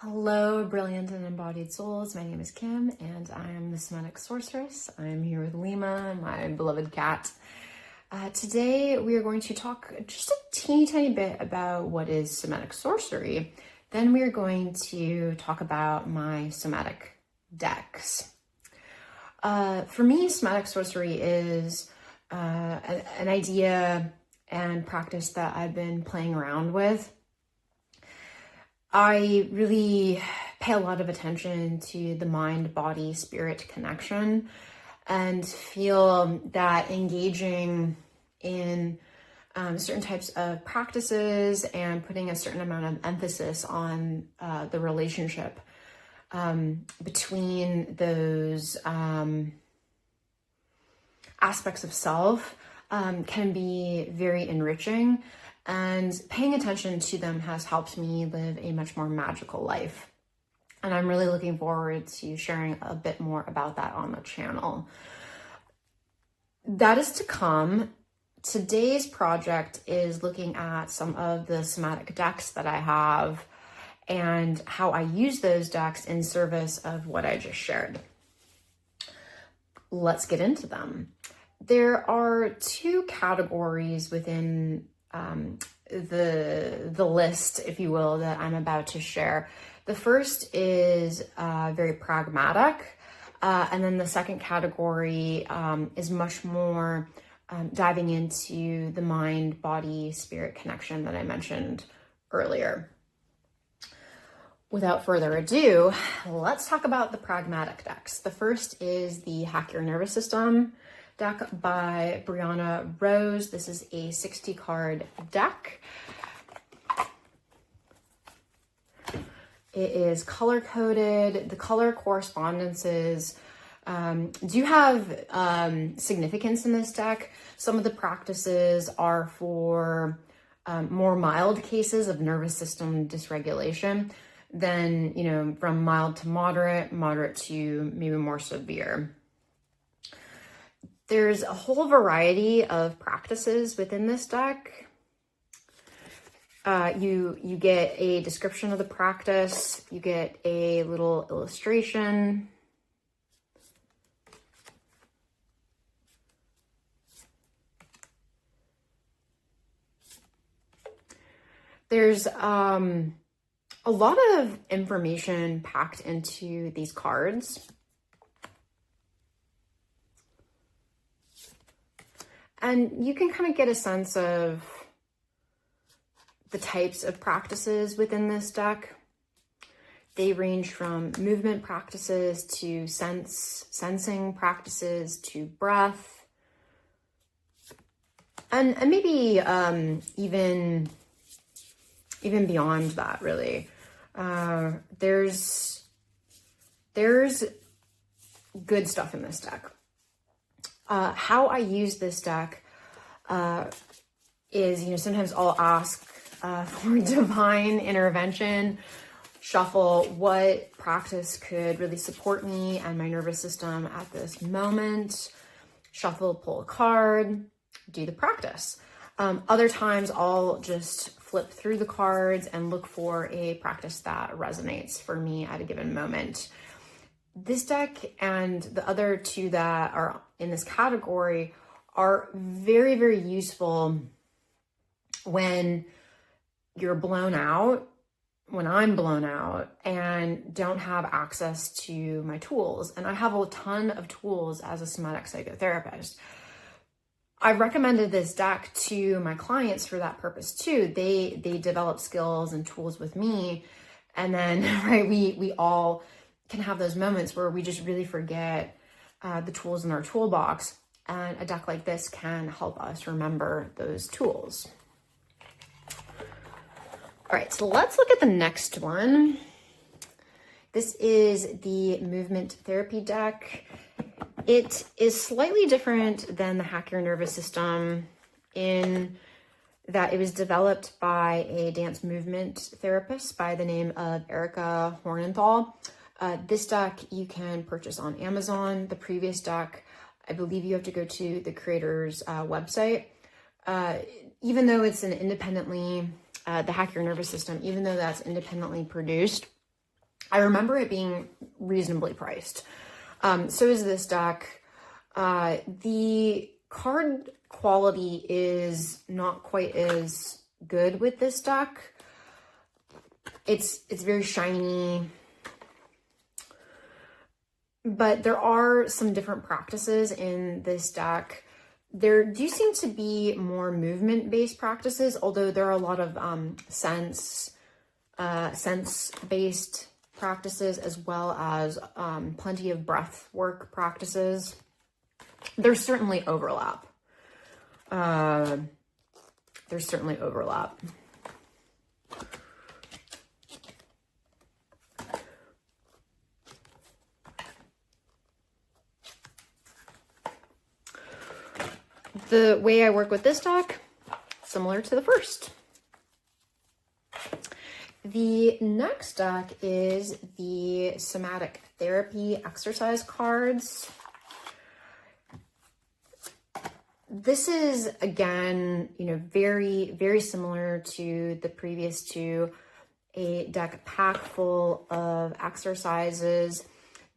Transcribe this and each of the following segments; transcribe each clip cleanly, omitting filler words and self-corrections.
Hello, brilliant and embodied souls. My name is Kim, and I am the Somatic Sorceress. I'm here with Lima, my beloved cat. Today, we are going to talk just a teeny tiny bit about what is somatic sorcery. Then we are going to talk about my somatic decks. For me, somatic sorcery is an idea and practice that I've been playing around with. I really pay a lot of attention to the mind-body-spirit connection and feel that engaging in certain types of practices and putting a certain amount of emphasis on the relationship between those aspects of self can be very enriching. And paying attention to them has helped me live a much more magical life. And I'm really looking forward to sharing a bit more about that on the channel. That is to come. Today's project is looking at some of the somatic decks that I have and how I use those decks in service of what I just shared. Let's get into them. There are two categories within the list, if you will, that I'm about to share. The first is very pragmatic, and then the second category is much more diving into the mind, body, spirit connection that I mentioned earlier. Without further ado, let's talk about the pragmatic decks. The first is the Hack Your Nervous System deck by Brianna Rose. This is a 60 card deck. It is color coded. The color correspondences do have significance in this deck. Some of the practices are for more mild cases of nervous system dysregulation than, from mild to moderate to maybe more severe. There's a whole variety of practices within this deck. You get a description of the practice. You get a little illustration. There's a lot of information packed into these cards. And you can kind of get a sense of the types of practices within this deck. They range from movement practices to sensing practices to breath. And maybe even beyond that, really. There's good stuff in this deck. How I use this deck is, sometimes I'll ask for divine intervention, shuffle what practice could really support me and my nervous system at this moment, shuffle, pull a card, do the practice. Other times I'll just flip through the cards and look for a practice that resonates for me at a given moment. This deck and the other two that are in this category are very, very useful when you're blown out, when I'm blown out and don't have access to my tools. And I have a ton of tools as a somatic psychotherapist. I've recommended this deck to my clients for that purpose too. They develop skills and tools with me. And then, right, we all can have those moments where we just really forget the tools in our toolbox, and a deck like this can help us remember those tools. All right, so let's look at the next one. This is the movement therapy deck. It is slightly different than the Hack Your Nervous System in that it was developed by a dance movement therapist by the name of Erica Hornenthal. This deck you can purchase on Amazon. The previous deck, I believe you have to go to the creator's website. Even though it's an independently, the Hack Your Nervous System, even though that's independently produced, I remember it being reasonably priced. So is this deck. The card quality is not quite as good with this deck. It's very shiny, but there are some different practices in this deck. There do seem to be more movement-based practices, although there are a lot of sense-based practices, as well as plenty of breath work practices. There's certainly overlap. The way I work with this deck, similar to the first. The next deck is the Somatic Therapy exercise cards. This is, again, very, very similar to the previous two, a deck pack full of exercises.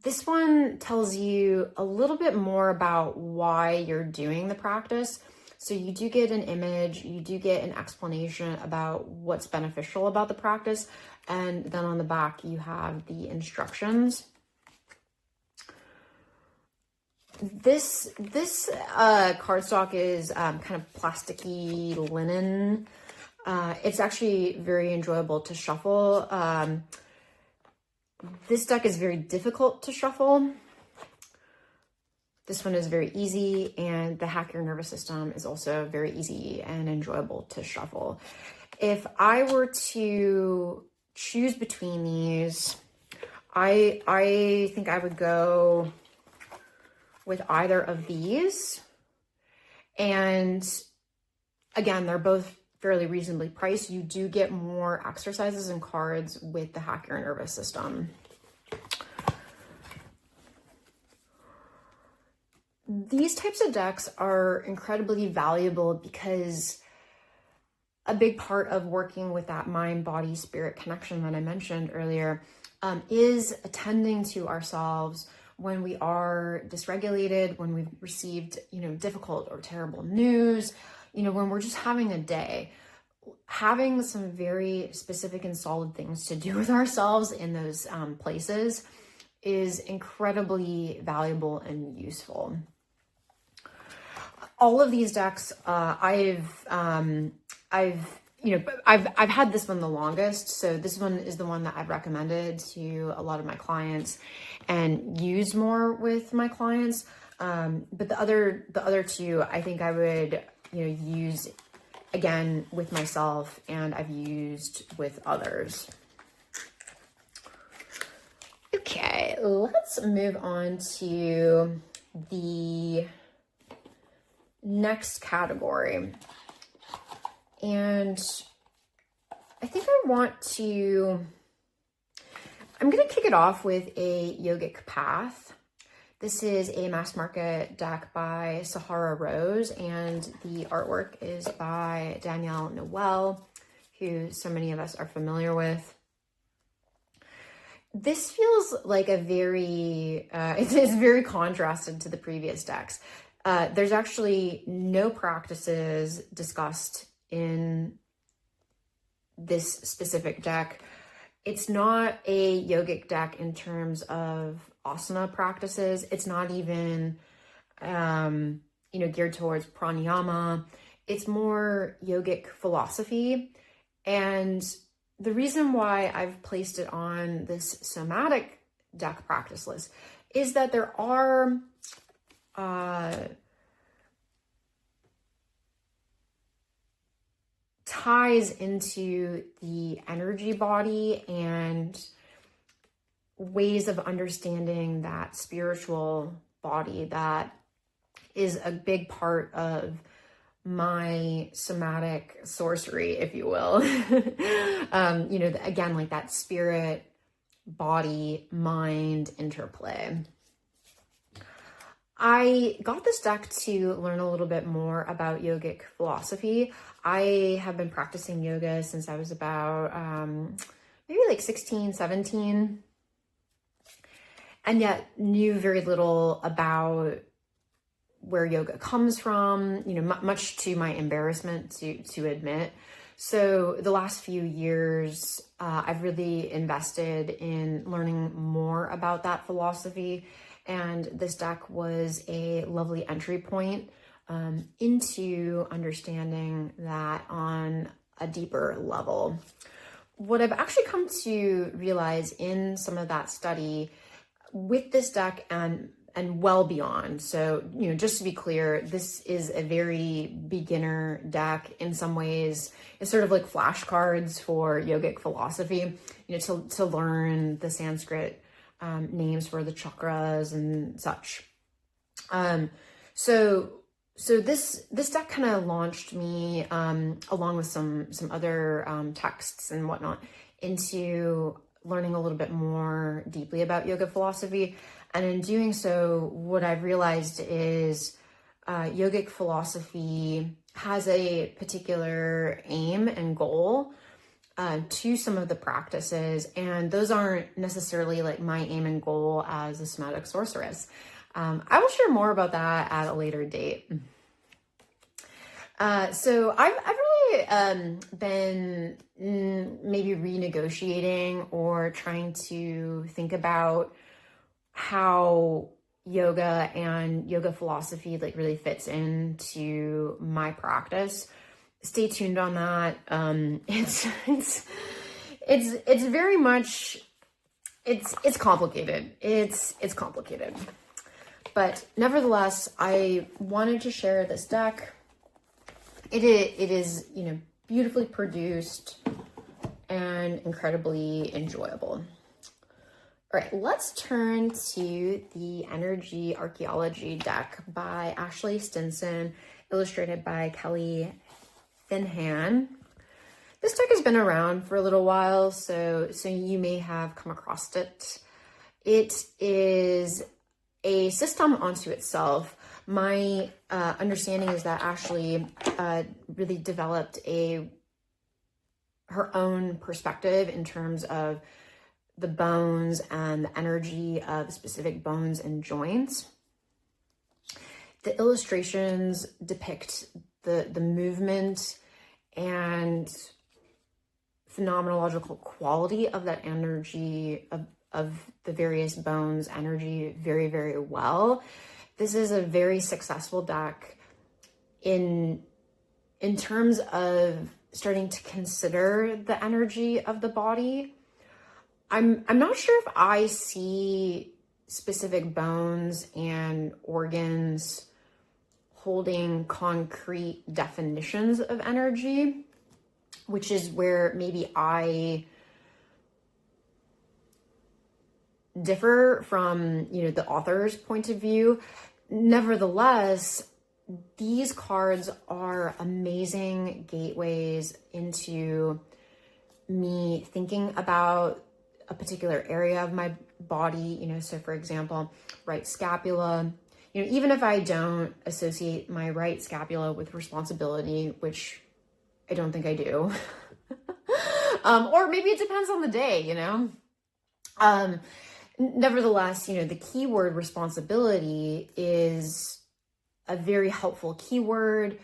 This one tells you a little bit more about why you're doing the practice. So you do get an image, you do get an explanation about what's beneficial about the practice, and then on the back you have the instructions. This cardstock is kind of plasticky linen. It's actually very enjoyable to shuffle. This deck is very difficult to shuffle. This one is very easy, and the Hack Your Nervous System is also very easy and enjoyable to shuffle. If I were to choose between these, I think I would go with either of these. And again, they're both fairly reasonably priced. You do get more exercises and cards with the Hack Your Nervous System. These types of decks are incredibly valuable because a big part of working with that mind, body, spirit connection that I mentioned earlier is attending to ourselves when we are dysregulated, when we've received, difficult or terrible news, when we're just having a day. Having some very specific and solid things to do with ourselves in those places is incredibly valuable and useful. All of these decks, I've had this one the longest, so this one is the one that I've recommended to a lot of my clients and used more with my clients. But the other two, I think I would use again with myself, and I've used with others. Okay, let's move on to the next category. And I think I'm going to kick it off with a yogic path. This is a mass market deck by Sahara Rose, and the artwork is by Danielle Noel, who so many of us are familiar with. This feels like it is very contrasted to the previous decks. There's actually no practices discussed in this specific deck. It's not a yogic deck in terms of asana practices. It's not even, geared towards pranayama. It's more yogic philosophy. And the reason why I've placed it on this somatic deck practice list is that there are ties into the energy body and ways of understanding that spiritual body that is a big part of my somatic sorcery, if you will. Again, like that spirit, body, mind interplay. I got this deck to learn a little bit more about yogic philosophy. I have been practicing yoga since I was about maybe like 16, 17. and yet knew very little about where yoga comes from, much to my embarrassment to admit. So the last few years, I've really invested in learning more about that philosophy. And this deck was a lovely entry point into understanding that on a deeper level. What I've actually come to realize in some of that study with this deck and well beyond. So, just to be clear, this is a very beginner deck in some ways. It's sort of like flashcards for yogic philosophy, to learn the Sanskrit names for the chakras and such. So this deck kind of launched me, along with some other texts and whatnot, into learning a little bit more deeply about yoga philosophy. And in doing so, what I've realized is yogic philosophy has a particular aim and goal to some of the practices. And those aren't necessarily like my aim and goal as a somatic sorceress. I will share more about that at a later date. So I've really been maybe renegotiating or trying to think about how yoga and yoga philosophy like really fits into my practice. Stay tuned on that. It's very much, it's complicated. It's complicated. But nevertheless, I wanted to share this deck. It is, beautifully produced and incredibly enjoyable. All right, let's turn to the Energy Archaeology deck by Ashley Stinson, illustrated by Kelly Finhan. This deck has been around for a little while, so you may have come across it. It is a system onto itself. My understanding is that Ashley really developed her own perspective in terms of the bones and the energy of specific bones and joints. The illustrations depict the movement and phenomenological quality of that energy of the various bones energy very, very well. This is a very successful deck in terms of starting to consider the energy of the body. I'm not sure if I see specific bones and organs holding concrete definitions of energy, which is where maybe I differ from, the author's point of view. Nevertheless, these cards are amazing gateways into me thinking about a particular area of my body, so for example, right scapula, even if I don't associate my right scapula with responsibility, which I don't think I do, or maybe it depends on the day, nevertheless, the keyword responsibility is a very helpful keyword.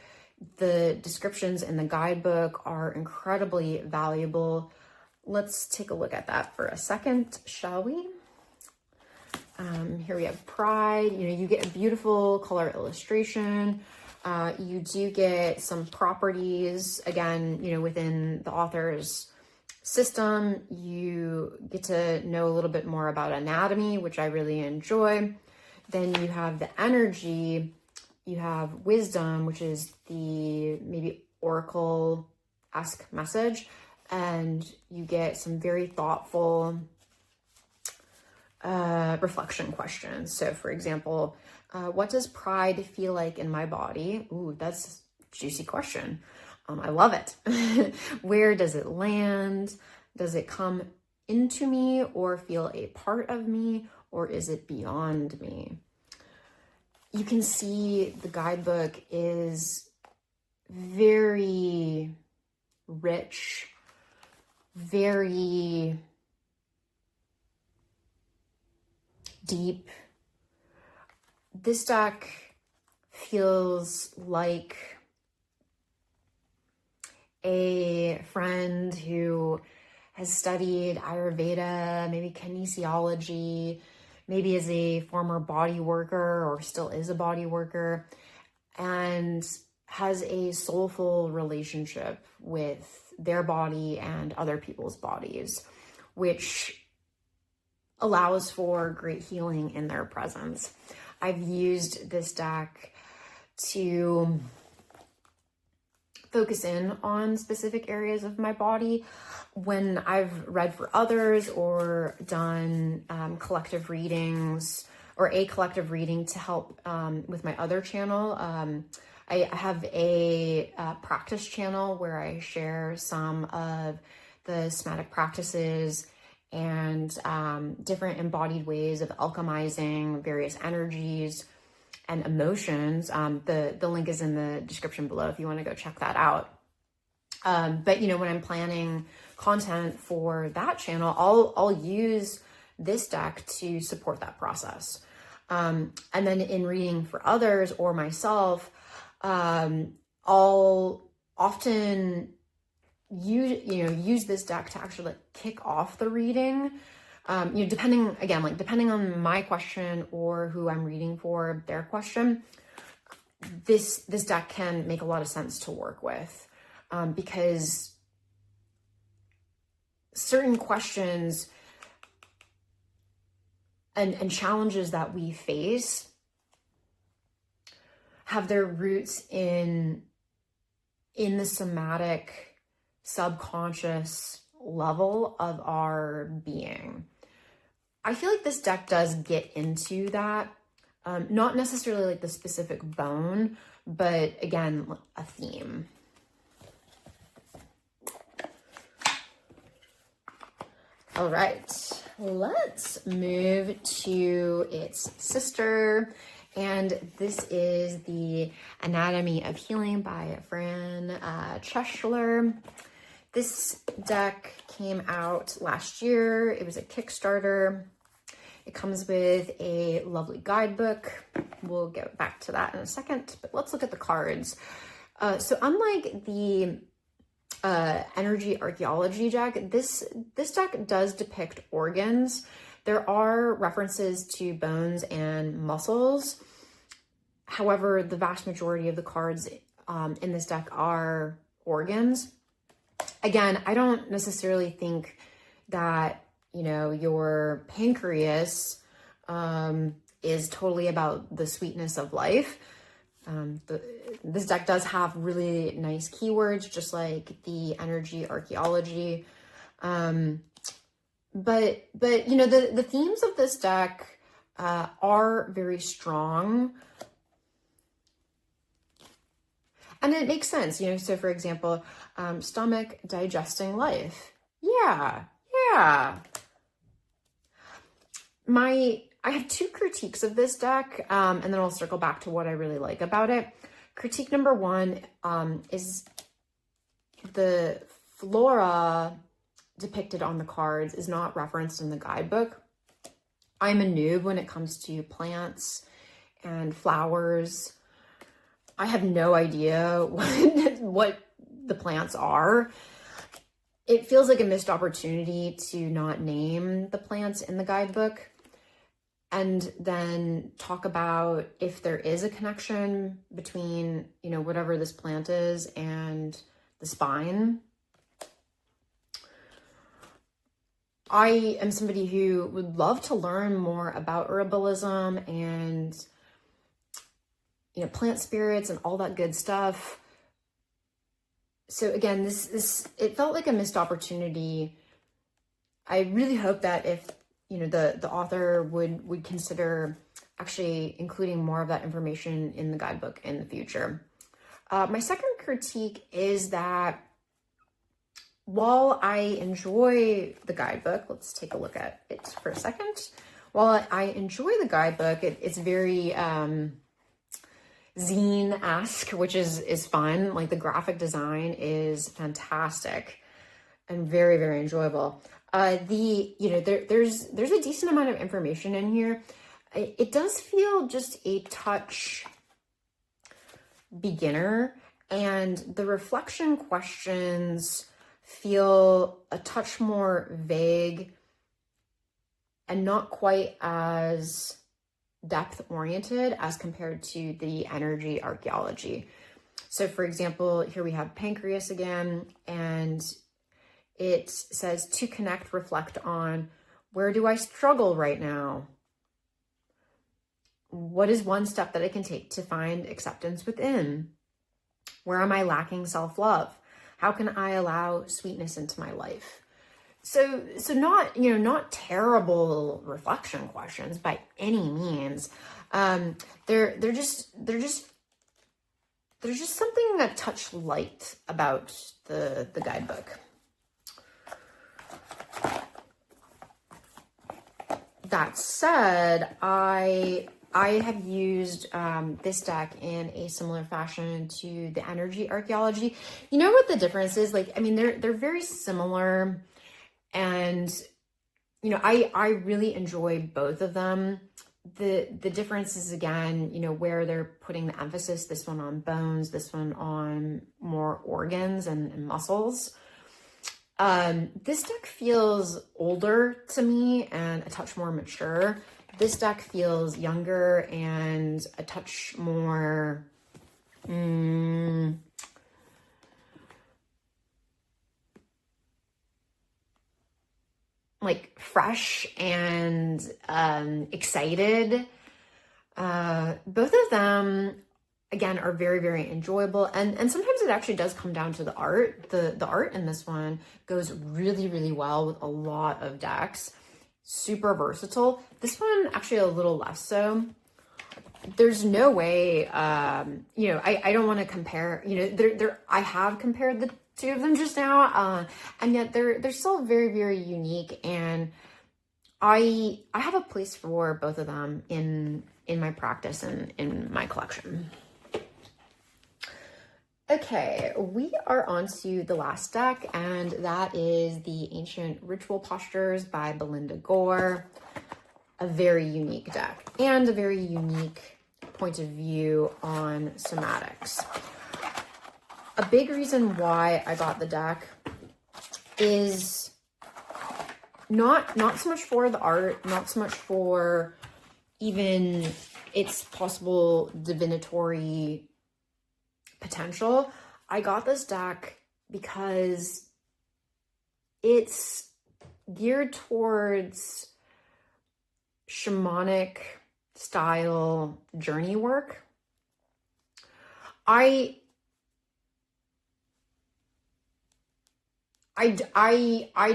The descriptions in the guidebook are incredibly valuable. Let's take a look at that for a second, shall we? Here we have pride. You get a beautiful color illustration. You do get some properties, again, within the author's system. You get to know a little bit more about anatomy, which I really enjoy. Then you have the energy. You have wisdom, which is the maybe oracle-esque message. And you get some very thoughtful reflection questions. So for example, what does pride feel like in my body? Ooh, that's a juicy question. I love it. Where does it land? Does it come into me or feel a part of me, or is it beyond me? You can see the guidebook is very rich, very deep. This deck feels like a friend who has studied Ayurveda, maybe kinesiology, maybe is a former body worker or still is a body worker, and has a soulful relationship with their body and other people's bodies, which allows for great healing in their presence. I've used this deck to focus in on specific areas of my body when I've read for others or done collective readings, or a collective reading to help with my other channel. I have a practice channel where I share some of the somatic practices and different embodied ways of alchemizing various energies and emotions. The link is in the description below if you want to go check that out. But when I'm planning content for that channel, I'll use this deck to support that process. And then in reading for others or myself, I'll often use this deck to actually kick off the reading. Depending on my question or who I'm reading for their question, this deck can make a lot of sense to work with, because certain questions and challenges that we face have their roots in the somatic, subconscious level of our being. I feel like this deck does get into that, not necessarily like the specific bone, but again, a theme. All right, let's move to its sister. And this is the Anatomy of Healing by Fran Cheschler. This deck came out last year. It was a Kickstarter. It comes with a lovely guidebook. We'll get back to that in a second, but let's look at the cards. So unlike the energy archaeology deck, this deck does depict organs. There are references to bones and muscles. However, the vast majority of the cards in this deck are organs. Again, I don't necessarily think that, your pancreas is totally about the sweetness of life. This deck does have really nice keywords, just like the energy archaeology. But the themes of this deck are very strong. And it makes sense, so for example, stomach digesting life. Yeah. I have two critiques of this deck, and then I'll circle back to what I really like about it. Critique number one is the flora depicted on the cards is not referenced in the guidebook. I'm a noob when it comes to plants and flowers. I have no idea what the plants are. It feels like a missed opportunity to not name the plants in the guidebook and then talk about if there is a connection between, whatever this plant is and the spine. I am somebody who would love to learn more about herbalism and, plant spirits and all that good stuff. So again, it felt like a missed opportunity. I really hope that if, the author would consider actually including more of that information in the guidebook in the future. My second critique is that while I enjoy the guidebook, let's take a look at it for a second. While I enjoy the guidebook, it's very zine-esque, which is fun. Like the graphic design is fantastic. and very, very enjoyable. There's a decent amount of information in here. It does feel just a touch beginner, and the reflection questions feel a touch more vague and not quite as depth oriented as compared to the energy archaeology. So for example, here we have pancreas again, and it says to connect, reflect on, where do I struggle right now? What is one step that I can take to find acceptance within? Where am I lacking self-love? How can I allow sweetness into my life? So not terrible reflection questions by any means. There's just something a touch light about the guidebook. That said, I have used this deck in a similar fashion to the energy archaeology. You know what the difference is? Like, I mean, they're very similar, and you know, I really enjoy both of them. The difference is, again, you know, where they're putting the emphasis. This one on bones, this one on more organs and muscles. This deck feels older to me and a touch more mature. This deck feels younger and a touch more, like fresh and excited. Both of them, again, are very, very enjoyable. And sometimes it actually does come down to the art. The art in this one goes really, really well with a lot of decks. Super versatile. This one actually a little less so. There's no way, you know, I don't want to compare, you know, I have compared the two of them just now, and yet they're still very, very unique. And I have a place for both of them in my practice and in my collection. Okay, we are on to the last deck, and that is the Ancient Ritual Postures by Belinda Gore. A very unique deck and a very unique point of view on somatics. A big reason why I got the deck is not so much for the art, not so much for even its possible divinatory potential. I got this deck because it's geared towards shamanic style journey work. I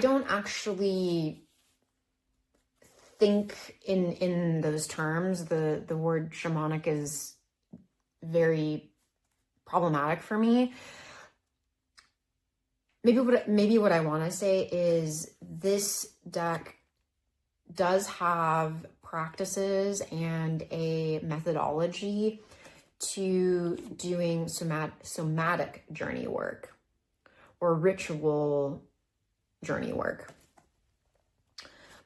don't actually think in those terms. The word shamanic is very problematic for me. Maybe what I want to say is this deck does have practices and a methodology to doing somatic journey work or ritual journey work.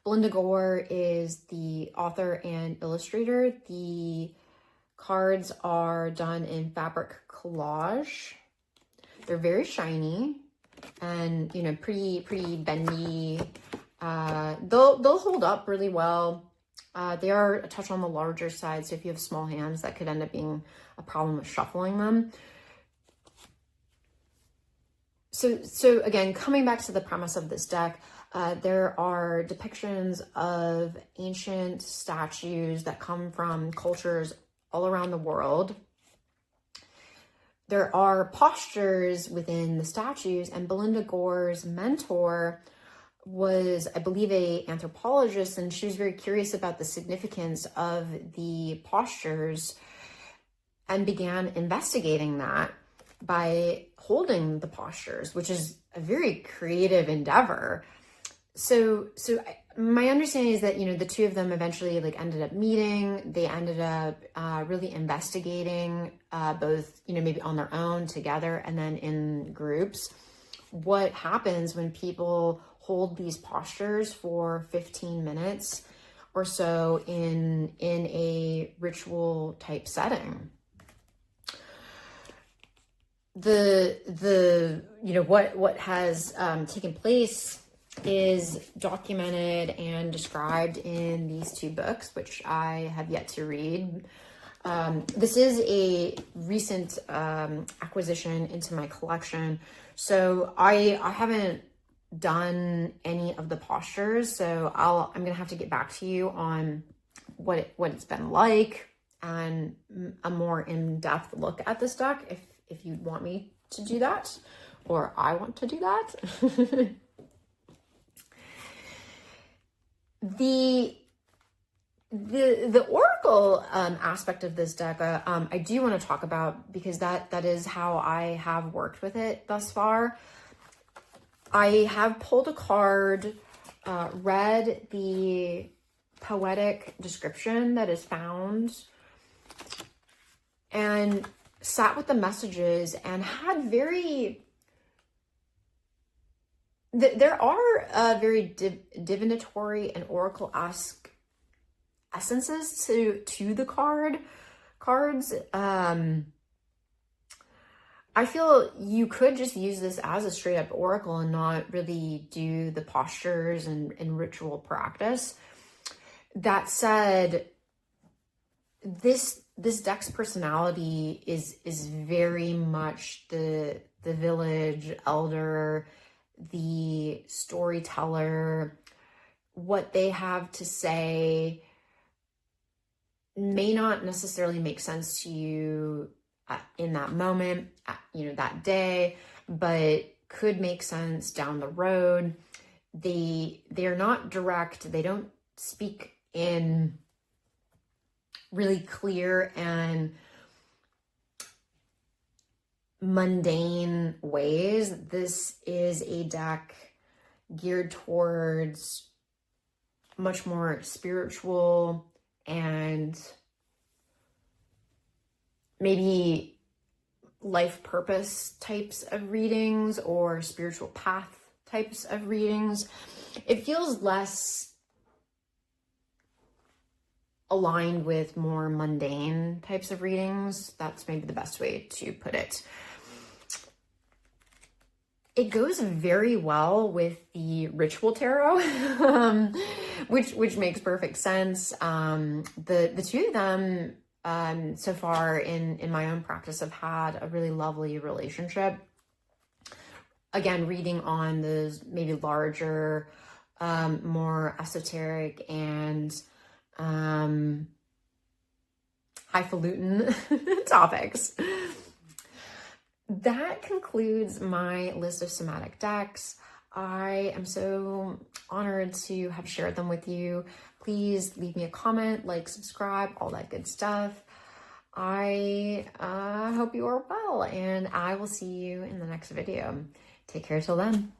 Belinda Gore is the author and illustrator. The cards are done in fabric collage. They're very shiny and, you know, pretty bendy. They'll hold up really well. They are a touch on the larger side, so if you have small hands, that could end up being a problem with shuffling them. So again, coming back to the premise of this deck, there are depictions of ancient statues that come from cultures all around the world. There are postures within the statues, and Belinda Gore's mentor was, I believe, an anthropologist, and she was very curious about the significance of the postures and began investigating that by holding the postures, which is a very creative endeavor. So my understanding is that, you know, the two of them eventually like ended up meeting. They ended up really investigating both, you know, maybe on their own together and then in groups, what happens when people hold these postures for 15 minutes or so in a ritual type setting. What has taken place is documented and described in these 2 books, which I have yet to read. This is a recent acquisition into my collection, so I haven't done any of the postures, so I'm gonna have to get back to you on what it's been like and a more in-depth look at this deck if you'd want me to do that, or I want to do that. The oracle aspect of this deck, I do want to talk about, because that is how I have worked with it thus far. I have pulled a card, read the poetic description that is found, and sat with the messages and had there are very divinatory and oracle-esque essences to the cards. I feel you could just use this as a straight up oracle and not really do the postures and ritual practice. That said, this deck's personality is very much the village elder, the storyteller. What they have to say may not necessarily make sense to you in that moment, that day, but could make sense down the road. They're not direct. They don't speak in really clear and mundane ways. This is a deck geared towards much more spiritual and maybe life purpose types of readings, or spiritual path types of readings. It feels less aligned with more mundane types of readings. That's maybe the best way to put it. It goes very well with the ritual tarot, which makes perfect sense. The 2 of them so far in my own practice have had a really lovely relationship. Again, reading on those maybe larger, more esoteric and highfalutin topics. That concludes my list of somatic decks. I am so honored to have shared them with you. Please leave me a comment, like, subscribe, all that good stuff. I hope you are well, and I will see you in the next video. Take care till then.